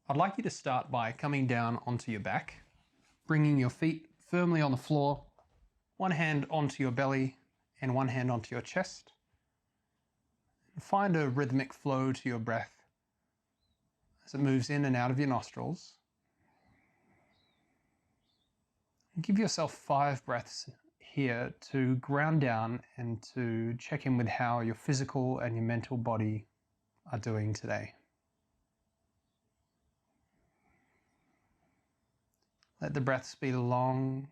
I'd like you to start by coming down onto your back, bringing your feet firmly on the floor, one hand onto your belly and one hand onto your chest. Find a rhythmic flow to your breath as it moves in and out of your nostrils. Give yourself 5 breaths here to ground down and to check in with how your physical and your mental body are doing today. Let the breaths be long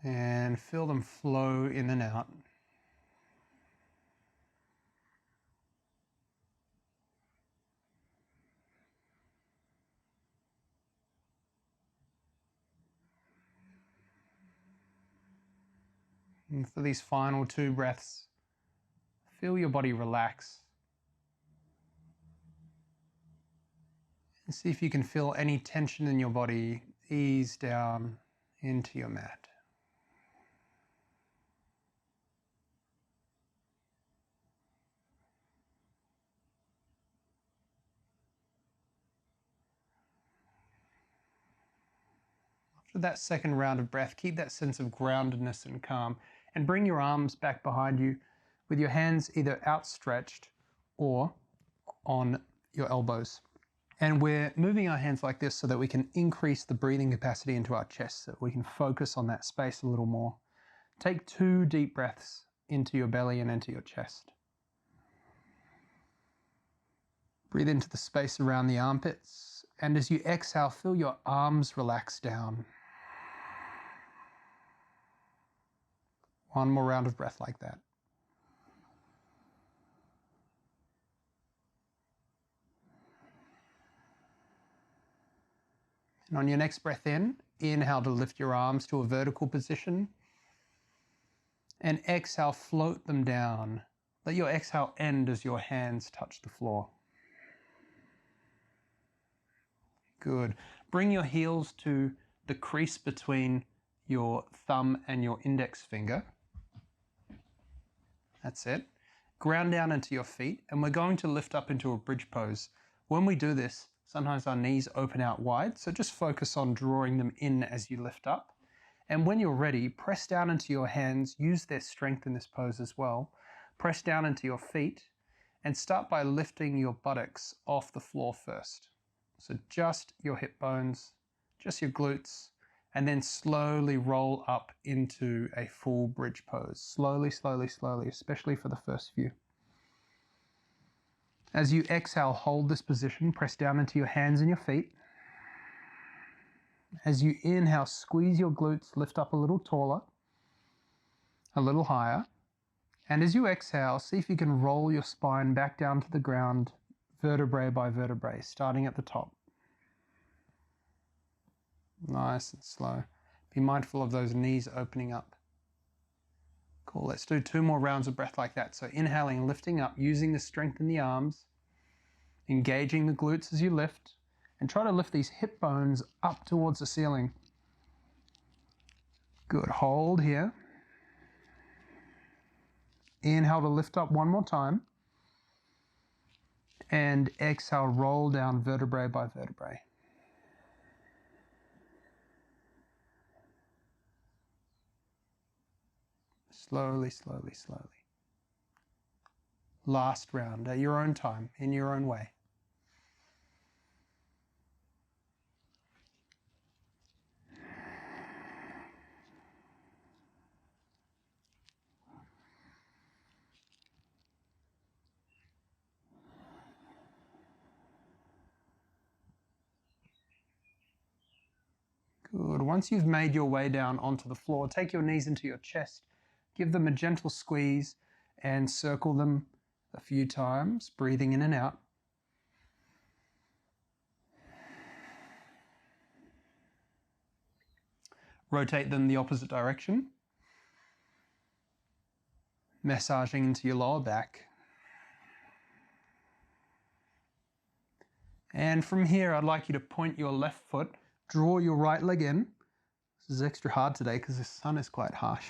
and feel them flow in and out. And for these final 2 breaths, feel your body relax. And see if you can feel any tension in your body ease down into your mat. After that second round of breath, keep that sense of groundedness and calm, and bring your arms back behind you with your hands either outstretched or on your elbows. And we're moving our hands like this so that we can increase the breathing capacity into our chest, so we can focus on that space a little more. Take 2 deep breaths into your belly and into your chest. Breathe into the space around the armpits, and as you exhale, feel your arms relax down. One more round of breath like that. And on your next breath in, inhale to lift your arms to a vertical position. And exhale, float them down. Let your exhale end as your hands touch the floor. Good. Bring your heels to the crease between your thumb and your index finger. That's it. Ground down into your feet, and we're going to lift up into a bridge pose. When we do this, sometimes our knees open out wide, so just focus on drawing them in as you lift up. And when you're ready, press down into your hands, use their strength in this pose as well. Press down into your feet, and start by lifting your buttocks off the floor first. So just your hip bones, just your glutes, and then slowly roll up into a full bridge pose. Slowly, slowly, slowly, especially for the first few. As you exhale, hold this position, press down into your hands and your feet. As you inhale, squeeze your glutes, lift up a little taller, a little higher. And as you exhale, see if you can roll your spine back down to the ground, vertebrae by vertebrae, starting at the top. Nice and slow. Be mindful of those knees opening up. Cool, let's do 2 more rounds of breath like that. So inhaling, lifting up, using the strength in the arms, engaging the glutes as you lift, and try to lift these hip bones up towards the ceiling. Good, hold here. Inhale to lift up one more time. And exhale, roll down vertebrae by vertebrae. Slowly, slowly, slowly. Last round at your own time, in your own way. Good. Once you've made your way down onto the floor, take your knees into your chest. Give them a gentle squeeze and circle them a few times, breathing in and out. Rotate them the opposite direction, massaging into your lower back. And from here, I'd like you to point your left foot, draw your right leg in. This is extra hard today because the sun is quite harsh.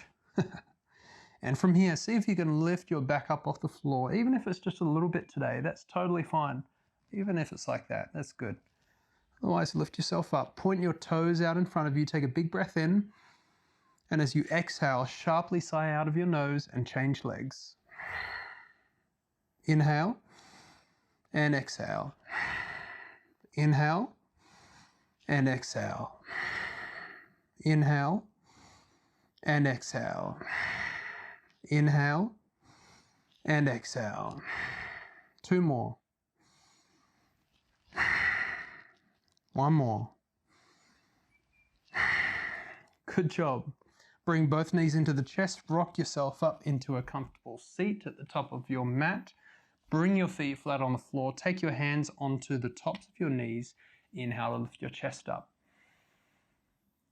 And from here, see if you can lift your back up off the floor, even if it's just a little bit today, that's totally fine. Even if it's like that, that's good. Otherwise, lift yourself up. Point your toes out in front of you. Take a big breath in. And as you exhale, sharply sigh out of your nose and change legs. Inhale and exhale. Inhale and exhale. Inhale and exhale. Inhale and exhale. 2 more. 1 more. Good job. Bring both knees into the chest. Rock yourself up into a comfortable seat at the top of your mat. Bring your feet flat on the floor. Take your hands onto the tops of your knees. Inhale to lift your chest up.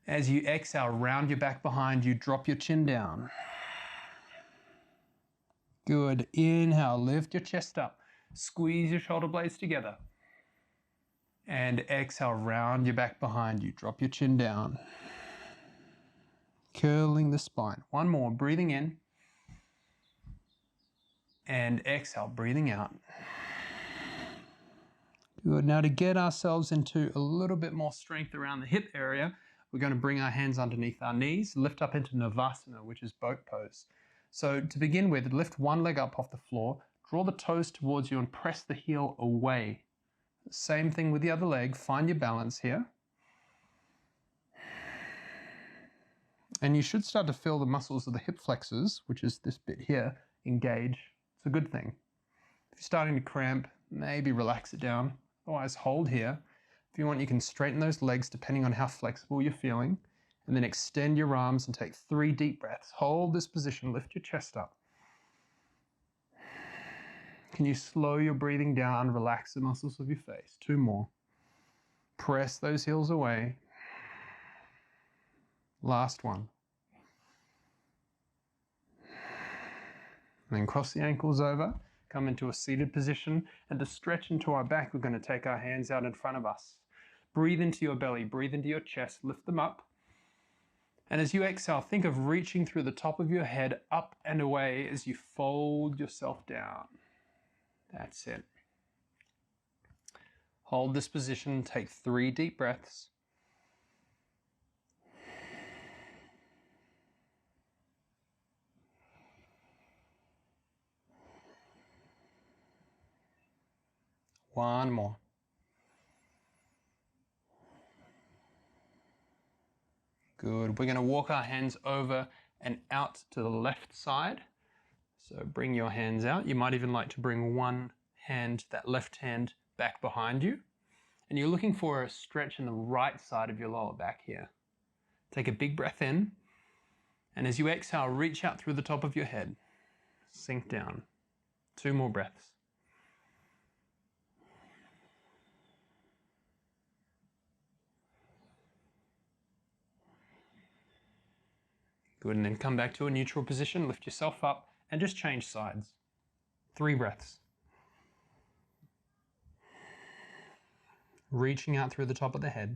As you exhale, round your back behind you. Drop your chin down. Good. Inhale, lift your chest up. Squeeze your shoulder blades together. And exhale, round your back behind you. Drop your chin down. Curling the spine. 1 more. Breathing in. And exhale, breathing out. Good. Now to get ourselves into a little bit more strength around the hip area, we're going to bring our hands underneath our knees, lift up into Navasana, which is boat pose. So to begin with, lift one leg up off the floor, draw the toes towards you and press the heel away. Same thing with the other leg. Find your balance here. And you should start to feel the muscles of the hip flexors, which is this bit here, engage. It's a good thing. If you're starting to cramp, maybe relax it down. Otherwise, hold here. If you want, you can straighten those legs depending on how flexible you're feeling. And then extend your arms and take 3 deep breaths. Hold this position, lift your chest up. Can you slow your breathing down, relax the muscles of your face? 2 more. Press those heels away. Last one. And then cross the ankles over, come into a seated position, and to stretch into our back, we're going to take our hands out in front of us. Breathe into your belly, breathe into your chest, lift them up. And as you exhale, think of reaching through the top of your head up and away as you fold yourself down. That's it. Hold this position, take 3 deep breaths. One more. Good. We're going to walk our hands over and out to the left side. So bring your hands out. You might even like to bring one hand, that left hand, back behind you. And you're looking for a stretch in the right side of your lower back here. Take a big breath in. And as you exhale, reach out through the top of your head. Sink down. 2 more breaths. Good, and then come back to a neutral position, lift yourself up, and just change sides. 3 breaths. Reaching out through the top of the head.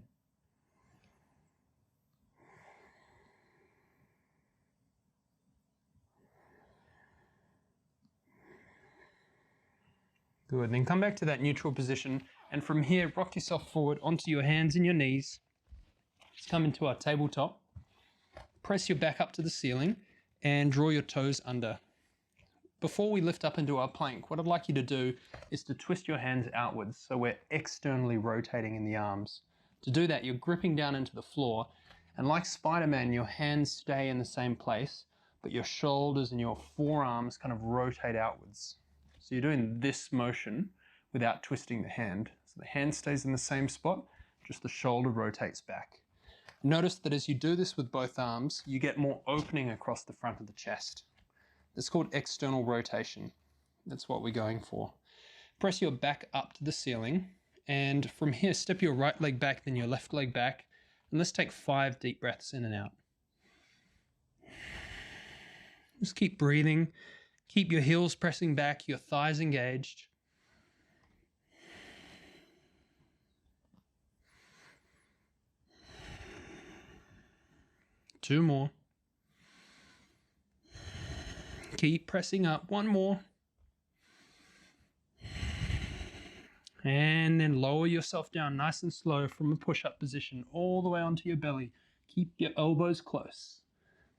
Good, and then come back to that neutral position, and from here, rock yourself forward onto your hands and your knees. Just come into our tabletop. Press your back up to the ceiling and draw your toes under. Before we lift up into our plank, what I'd like you to do is to twist your hands outwards so we're externally rotating in the arms. To do that, you're gripping down into the floor, and like Spider-Man, your hands stay in the same place, but your shoulders and your forearms kind of rotate outwards. So you're doing this motion without twisting the hand. So the hand stays in the same spot, just the shoulder rotates back. Notice that as you do this with both arms, you get more opening across the front of the chest. It's called external rotation. That's what we're going for. Press your back up to the ceiling, and from here, step your right leg back, then your left leg back, and let's take 5 deep breaths in and out. Just keep breathing. Keep your heels pressing back, your thighs engaged. Two more. Keep pressing up. 1 more. And then lower yourself down nice and slow from a push-up position all the way onto your belly. Keep your elbows close.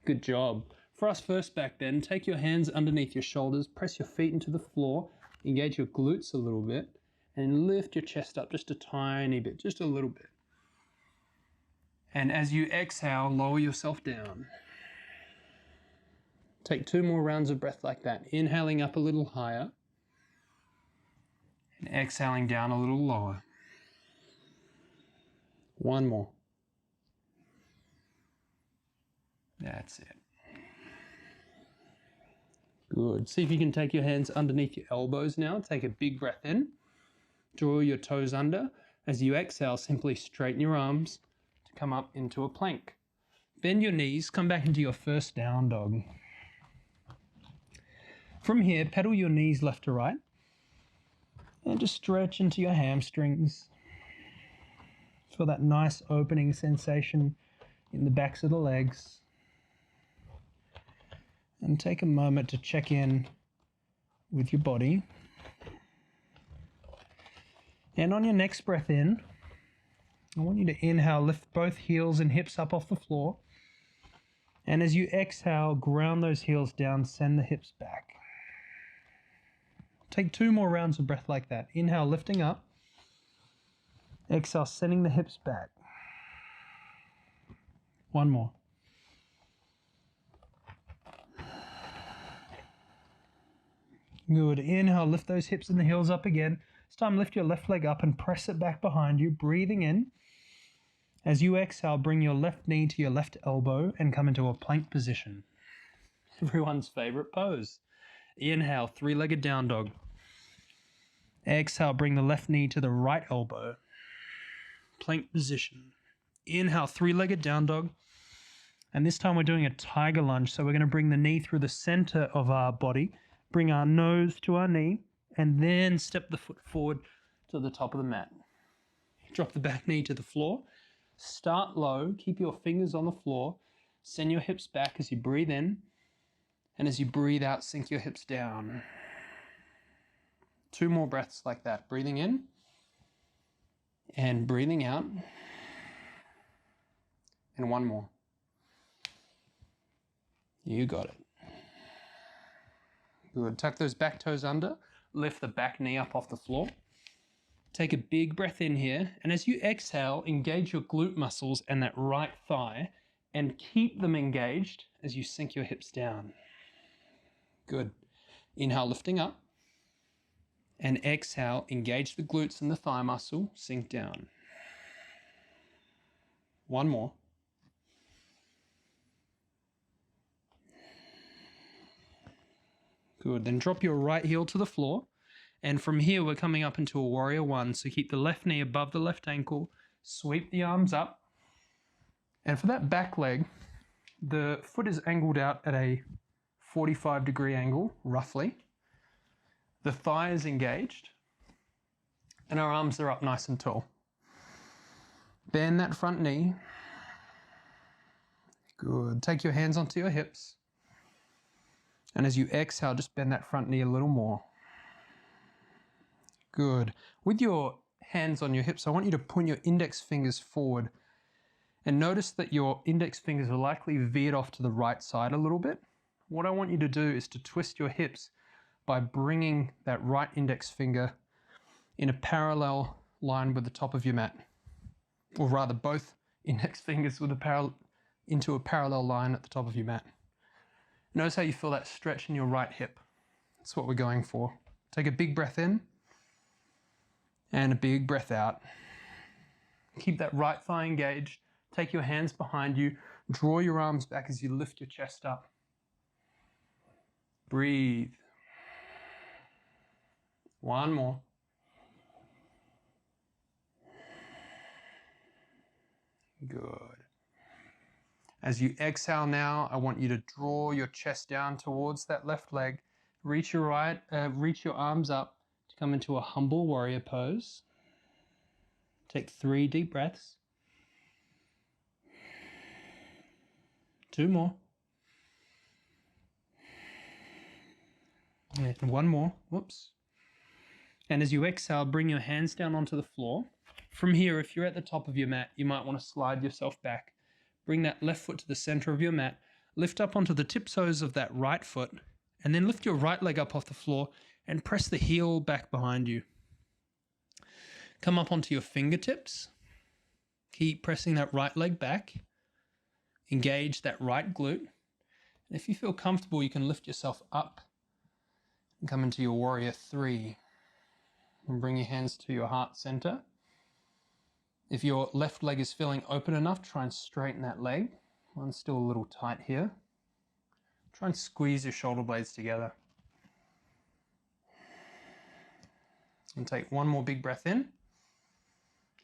Good job. For us first back then, take your hands underneath your shoulders, press your feet into the floor, engage your glutes a little bit, and lift your chest up just a tiny bit, just a little bit. And as you exhale, lower yourself down. Take 2 more rounds of breath like that, inhaling up a little higher, and exhaling down a little lower. 1 more. That's it. Good. See if you can take your hands underneath your elbows now. Take a big breath in. Draw your toes under. As you exhale, simply straighten your arms to come up into a plank. Bend your knees, come back into your first down dog. From here, pedal your knees left to right. And just stretch into your hamstrings. Feel that nice opening sensation in the backs of the legs. And take a moment to check in with your body. And on your next breath in, I want you to inhale, lift both heels and hips up off the floor. And as you exhale, ground those heels down, send the hips back. Take 2 more rounds of breath like that. Inhale, lifting up. Exhale, sending the hips back. 1 more. Good. Inhale, lift those hips and the heels up again. This time, lift your left leg up and press it back behind you, breathing in. As you exhale, bring your left knee to your left elbow and come into a plank position. Everyone's favorite pose. Inhale, 3-legged down dog. Exhale, bring the left knee to the right elbow. Plank position. Inhale, 3-legged down dog. And this time we're doing a tiger lunge. So we're going to bring the knee through the center of our body, bring our nose to our knee, and then step the foot forward to the top of the mat. Drop the back knee to the floor. Start low. Keep your fingers on the floor. Send your hips back as you breathe in. And as you breathe out, sink your hips down. 2 more breaths like that. Breathing in and breathing out. And 1 more. You got it. Good. Tuck those back toes under. Lift the back knee up off the floor. Take a big breath in here. And as you exhale, engage your glute muscles and that right thigh and keep them engaged as you sink your hips down. Good. Inhale, lifting up. And exhale, engage the glutes and the thigh muscle, sink down. 1 more. Good. Then drop your right heel to the floor. And from here, we're coming up into a warrior 1. So keep the left knee above the left ankle. Sweep the arms up. And for that back leg, the foot is angled out at a 45-degree angle, roughly. The thigh is engaged. And our arms are up nice and tall. Bend that front knee. Good. Take your hands onto your hips. And as you exhale, just bend that front knee a little more. Good. With your hands on your hips, I want you to point your index fingers forward. And notice that your index fingers are likely veered off to the right side a little bit. What I want you to do is to twist your hips by bringing that right index finger in a parallel line with the top of your mat. Or rather, both index fingers with into a parallel line at the top of your mat. Notice how you feel that stretch in your right hip. That's what we're going for. Take a big breath in and a big breath out. Keep that right thigh engaged. Take your hands behind you. Draw your arms back as you lift your chest up. Breathe. 1 more. Good. As you exhale now, I want you to draw your chest down towards that left leg. Reach your arms up to come into a humble warrior pose. Take 3 deep breaths. 2 more. And 1 more. Whoops. And as you exhale, bring your hands down onto the floor. From here, if you're at the top of your mat, you might want to slide yourself back. Bring that left foot to the center of your mat. Lift up onto the tiptoes of that right foot, and then lift your right leg up off the floor and press the heel back behind you. Come up onto your fingertips. Keep pressing that right leg back. Engage that right glute. And if you feel comfortable, you can lift yourself up and come into your warrior 3. And bring your hands to your heart center. If your left leg is feeling open enough, try and straighten that leg. One's still a little tight here. Try and squeeze your shoulder blades together. And take one more big breath in.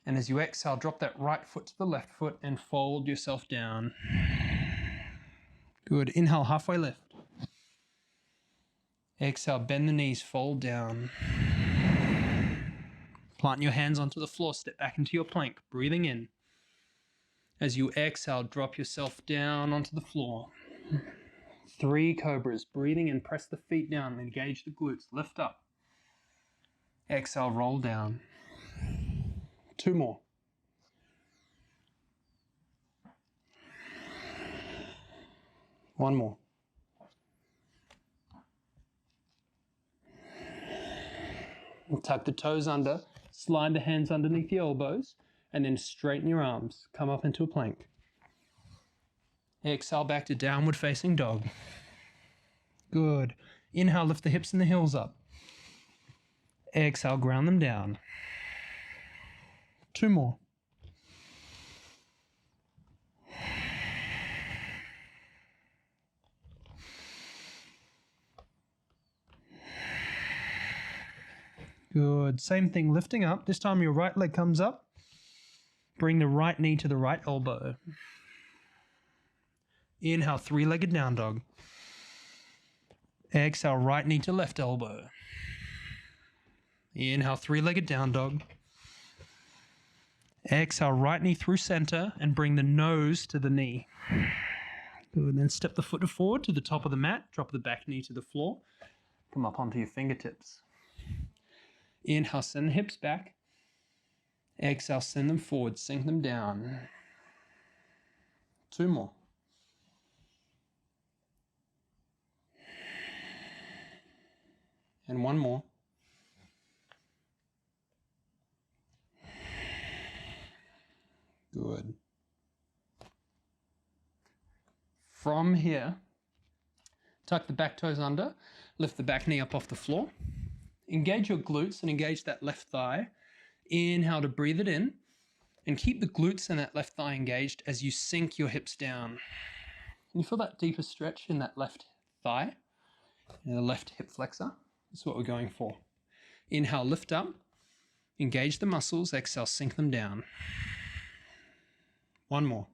And as you exhale, drop that right foot to the left foot and fold yourself down. Good. Inhale, halfway lift. Exhale, bend the knees, fold down. Plant your hands onto the floor, step back into your plank, breathing in. As you exhale, drop yourself down onto the floor. 3 cobras, breathing in, press the feet down, engage the glutes, lift up. Exhale, roll down. 2 more. One more. Tuck the toes under, slide the hands underneath the elbows, and then straighten your arms. Come up into a plank. Exhale back to downward facing dog. Good. Inhale, lift the hips and the heels up. Exhale, ground them down. 2 more. Good. Same thing, lifting up. This time your right leg comes up. Bring the right knee to the right elbow. Inhale, 3-legged down dog. Exhale, right knee to left elbow. Inhale, 3-legged down dog. Exhale, right knee through center and bring the nose to the knee. Good. Then step the foot forward to the top of the mat. Drop the back knee to the floor. Come up onto your fingertips. Inhale, send the hips back. Exhale, send them forward, sink them down. 2 more. And 1 more. Good. From here, tuck the back toes under, lift the back knee up off the floor. Engage your glutes and engage that left thigh. Inhale to breathe it in and keep the glutes and that left thigh engaged as you sink your hips down. Can you feel that deeper stretch in that left thigh and the left hip flexor? That's what we're going for. Inhale, lift up, engage the muscles. Exhale, sink them down. 1 more.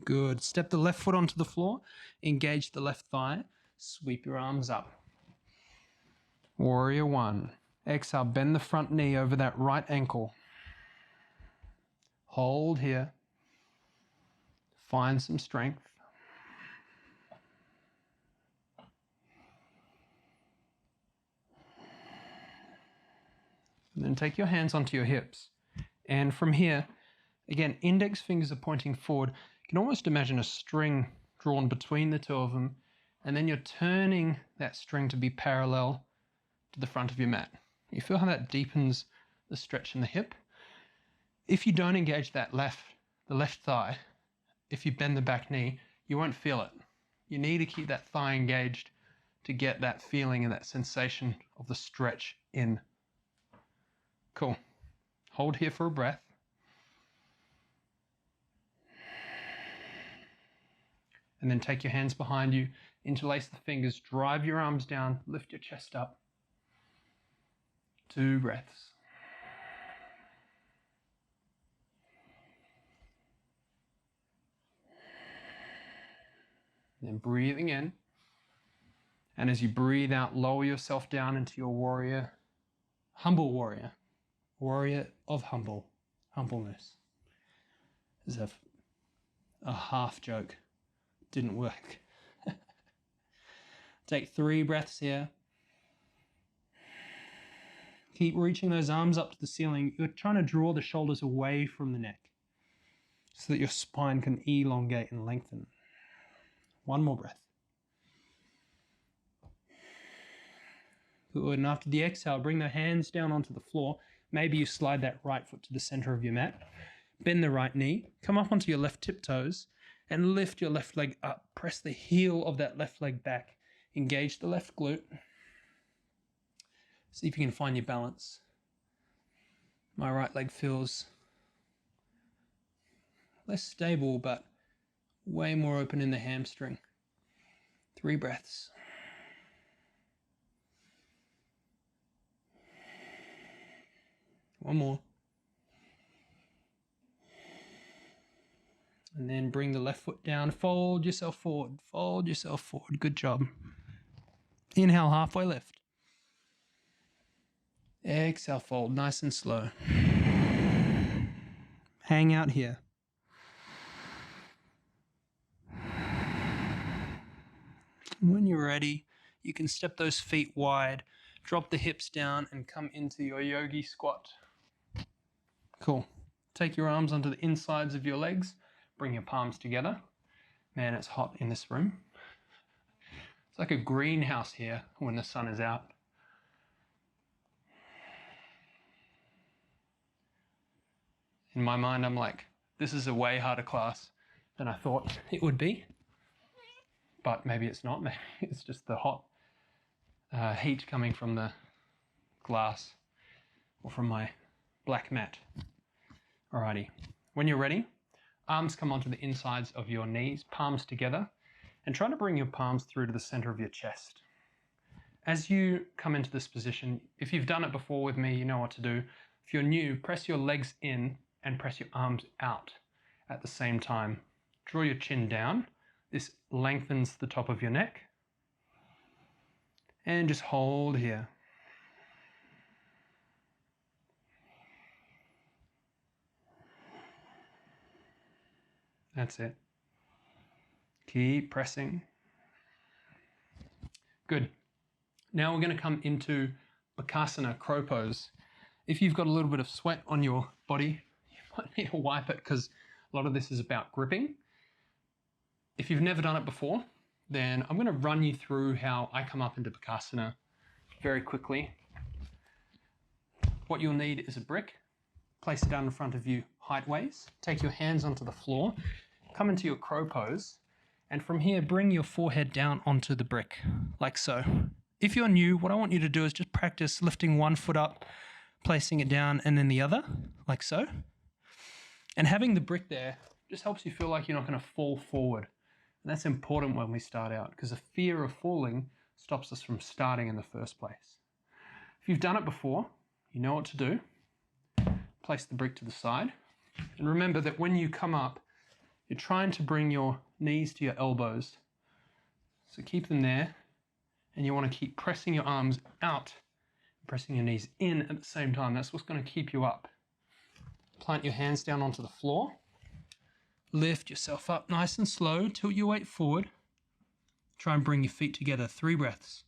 Good. Step the left foot onto the floor. Engage the left thigh. Sweep your arms up. Warrior 1. Exhale, bend the front knee over that right ankle. Hold here. Find some strength. And then take your hands onto your hips. And from here, again, index fingers are pointing forward. You can almost imagine a string drawn between the 2 of them, and then you're turning that string to be parallel to the front of your mat. You feel how that deepens the stretch in the hip? If you don't engage the left thigh, if you bend the back knee, you won't feel it. You need to keep that thigh engaged to get that feeling and that sensation of the stretch in. Cool. Hold here for a breath. And then take your hands behind you, interlace the fingers, drive your arms down, lift your chest up. 2 breaths. Then breathing in. And as you breathe out, lower yourself down into your warrior, humble warrior. Warrior of humbleness. As if a half joke didn't work. Take 3 breaths here. Keep reaching those arms up to the ceiling. You're trying to draw the shoulders away from the neck so that your spine can elongate and lengthen. 1 more breath. Good, and after the exhale, bring the hands down onto the floor. Maybe you slide that right foot to the center of your mat. Bend the right knee, come up onto your left tiptoes, and lift your left leg up. Press the heel of that left leg back. Engage the left glute. See if you can find your balance. My right leg feels less stable, but way more open in the hamstring. 3 breaths. One more. And then bring the left foot down. Fold yourself forward. Fold yourself forward. Good job. Inhale, halfway lift. Exhale, fold. Nice and slow. Hang out here. When you're ready, you can step those feet wide. Drop the hips down and come into your Yogi Squat. Cool. Take your arms onto the insides of your legs. Bring your palms together. Man, it's hot in this room. It's like a greenhouse here when the sun is out. In my mind, I'm like, this is a way harder class than I thought it would be. But maybe it's not. Maybe it's just the hot heat coming from the glass or from my black mat. Alrighty. When you're ready, arms come onto the insides of your knees, palms together, and try to bring your palms through to the center of your chest. As you come into this position, if you've done it before with me, you know what to do. If you're new, press your legs in and press your arms out at the same time. Draw your chin down. This lengthens the top of your neck. And just hold here. That's it. Keep pressing. Good. Now we're going to come into Bakasana, crow pose. If you've got a little bit of sweat on your body, you might need to wipe it because a lot of this is about gripping. If you've never done it before, then I'm going to run you through how I come up into Bakasana very quickly. What you'll need is a brick. Place it down in front of you height-ways. Take your hands onto the floor. Come into your crow pose. And from here, bring your forehead down onto the brick, like so. If you're new, what I want you to do is just practice lifting one foot up, placing it down, and then the other, like so. And having the brick there just helps you feel like you're not going to fall forward. And that's important when we start out, because the fear of falling stops us from starting in the first place. If you've done it before, you know what to do. Place the brick to the side. And remember that when you come up, you're trying to bring your knees to your elbows. So keep them there. And you want to keep pressing your arms out, pressing your knees in at the same time. That's what's going to keep you up. Plant your hands down onto the floor. Lift yourself up nice and slow. Tilt your weight forward. Try and bring your feet together. 3 breaths.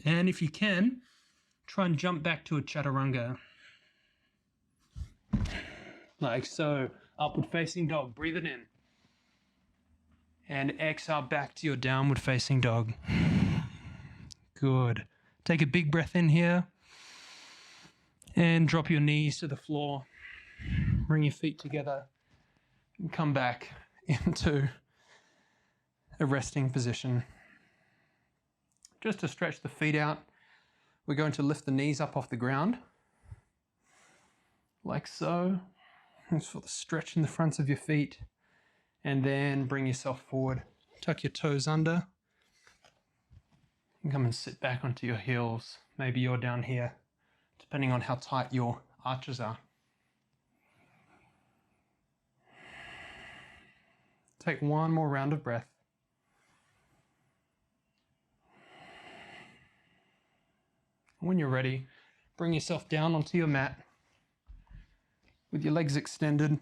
And if you can, try and jump back to a chaturanga. Like so. Upward facing dog. Breathe it in. And exhale back to your downward facing dog. Good. Take a big breath in here. And drop your knees to the floor. Bring your feet together. And come back into a resting position. Just to stretch the feet out, we're going to lift the knees up off the ground. Like so. Thanks for the stretch in the fronts of your feet. And then bring yourself forward. Tuck your toes under. And come and sit back onto your heels. Maybe you're down here, depending on how tight your arches are. Take one more round of breath. When you're ready, bring yourself down onto your mat with your legs extended.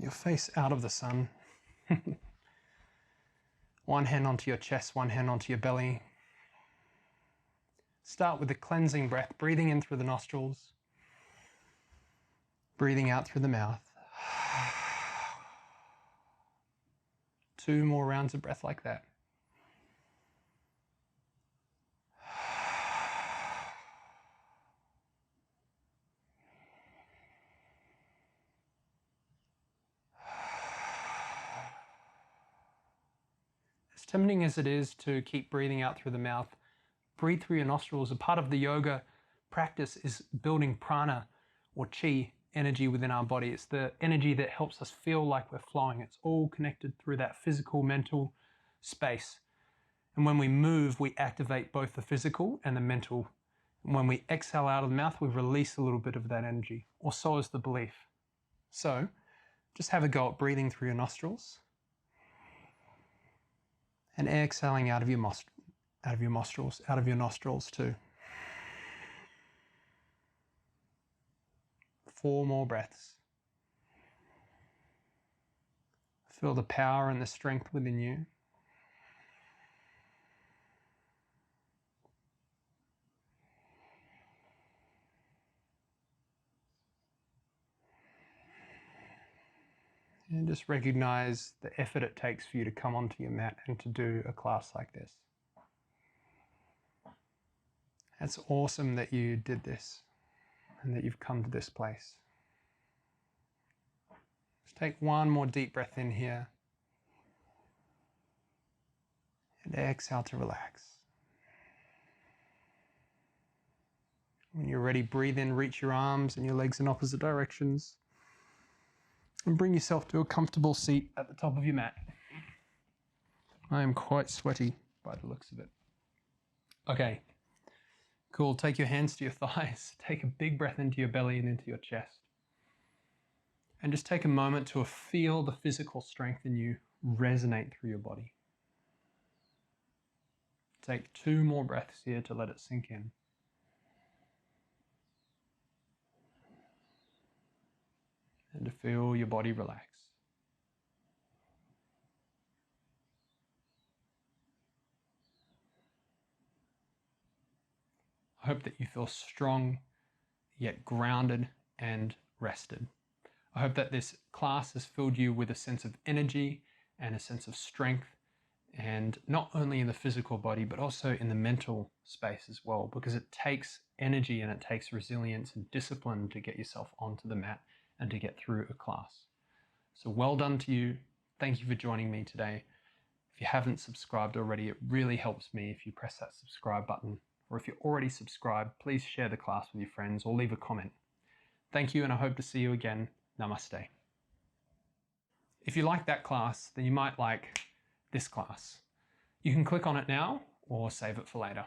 Your face out of the sun. One hand onto your chest, one hand onto your belly. Start with a cleansing breath, breathing in through the nostrils, breathing out through the mouth. 2 more rounds of breath like that. As tempting as it is to keep breathing out through the mouth, breathe through your nostrils. A part of the yoga practice is building prana or chi energy within our body. It's the energy that helps us feel like we're flowing. It's all connected through that physical, mental space. And when we move, we activate both the physical and the mental. And when we exhale out of the mouth, we release a little bit of that energy, or so is the belief. So just have a go at breathing through your nostrils and exhaling out of your nostrils too. 4 more breaths. Feel the power and the strength within you. And just recognize the effort it takes for you to come onto your mat and to do a class like this. It's awesome that you did this and that you've come to this place. Just take one more deep breath in here and exhale to relax. When you're ready, breathe in, reach your arms and your legs in opposite directions and bring yourself to a comfortable seat at the top of your mat. I am quite sweaty by the looks of it. Okay. Cool, take your hands to your thighs, take a big breath into your belly and into your chest. And just take a moment to feel the physical strength in you resonate through your body. Take 2 more breaths here to let it sink in. And to feel your body relax. I hope that you feel strong, yet grounded and rested. I hope that this class has filled you with a sense of energy and a sense of strength, and not only in the physical body, but also in the mental space as well, because it takes energy and it takes resilience and discipline to get yourself onto the mat and to get through a class. So well done to you. Thank you for joining me today. If you haven't subscribed already, it really helps me if you press that subscribe button. Or if you're already subscribed, please share the class with your friends or leave a comment. Thank you, and I hope to see you again. Namaste. If you like that class, then you might like this class. You can click on it now or save it for later.